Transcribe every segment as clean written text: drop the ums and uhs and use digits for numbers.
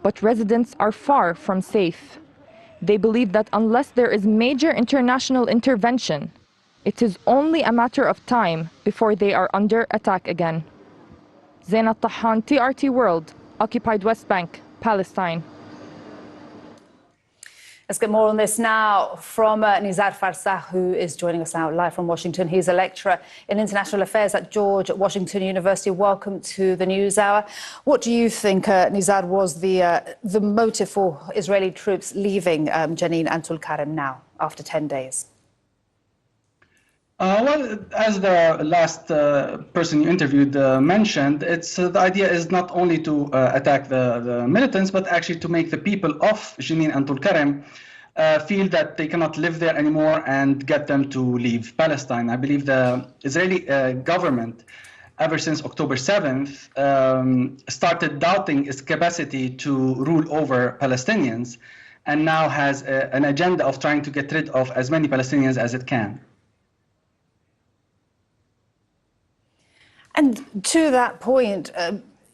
but residents are far from safe. They believe that unless there is major international intervention, it is only a matter of time before they are under attack again. Jenin Tulkarem, TRT World, Occupied West Bank, Palestine. Let's get more on this now from Nizar Farsakh, who is joining us now live from Washington. He's a lecturer in international affairs at George Washington University. Welcome to the News Hour. What do you think, Nizar, was the motive for Israeli troops leaving Jenin and Tulkarem now, after 10 days? Well, as the last person you interviewed mentioned, the idea is not only to attack the militants, but actually to make the people of Jenin and Tulkarem feel that they cannot live there anymore and get them to leave Palestine. I believe the Israeli government, ever since October 7th, started doubting its capacity to rule over Palestinians, and now has an agenda of trying to get rid of as many Palestinians as it can. And to that point,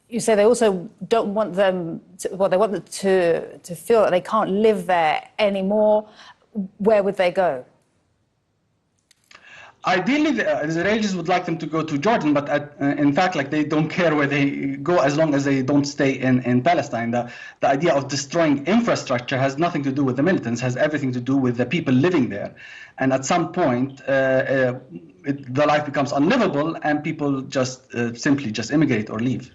you say they also don't want them to, well, they want them to feel that they can't live there anymore. Where would they go? Ideally, the Israelis would like them to go to Jordan, but in fact, like, they don't care where they go as long as they don't stay in Palestine. The idea of destroying infrastructure has nothing to do with the militants, has everything to do with the people living there. And at some point, the life becomes unlivable, and people just simply just immigrate or leave.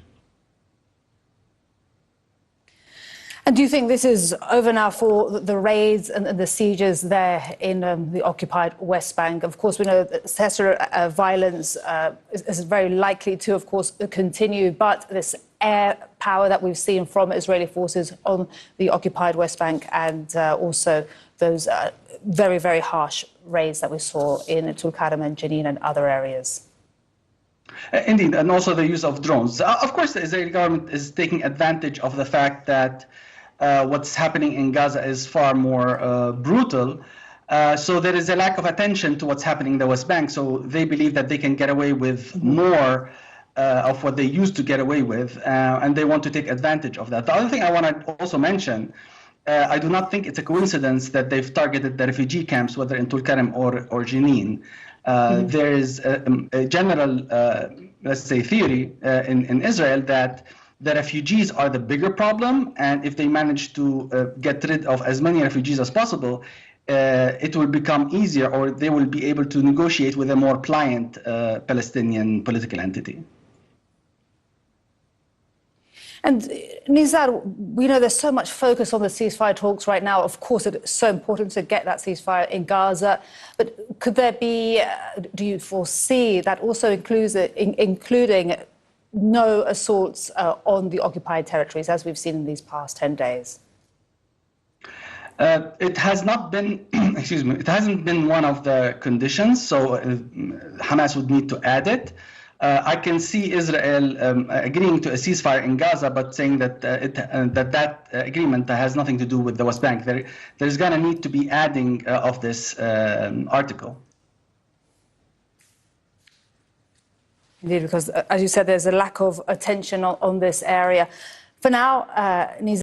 And do you think this is over now for the raids and the sieges there in the occupied West Bank? Of course, we know that secular violence is very likely to, of course, continue, but this air power that we've seen from Israeli forces on the occupied West Bank, and also those very, very harsh raids that we saw in Tulkarem and Jenin and other areas. Indeed, and also the use of drones. Of course, the Israeli government is taking advantage of the fact that what's happening in Gaza is far more brutal. So there is a lack of attention to what's happening in the West Bank. So they believe that they can get away with more of what they used to get away with, and they want to take advantage of that. The other thing I want to also mention, I do not think it's a coincidence that they've targeted the refugee camps, whether in Tulkarem or Jenin. There is a general, let's say, theory in Israel that the refugees are the bigger problem, and if they manage to get rid of as many refugees as possible, it will become easier, or they will be able to negotiate with a more pliant Palestinian political entity. And Nizar, we know there's so much focus on the ceasefire talks right now. Of course, it's so important to get that ceasefire in Gaza. But could there be, do you foresee that also including no assaults on the occupied territories, as we've seen in these past 10 days? It has not been, excuse me, it hasn't been one of the conditions, so Hamas would need to add it. I can see Israel agreeing to a ceasefire in Gaza, but saying that that agreement has nothing to do with the West Bank. There's going to need to be adding of this article. Indeed, because, as you said, there's a lack of attention on this area. For now, Nizar.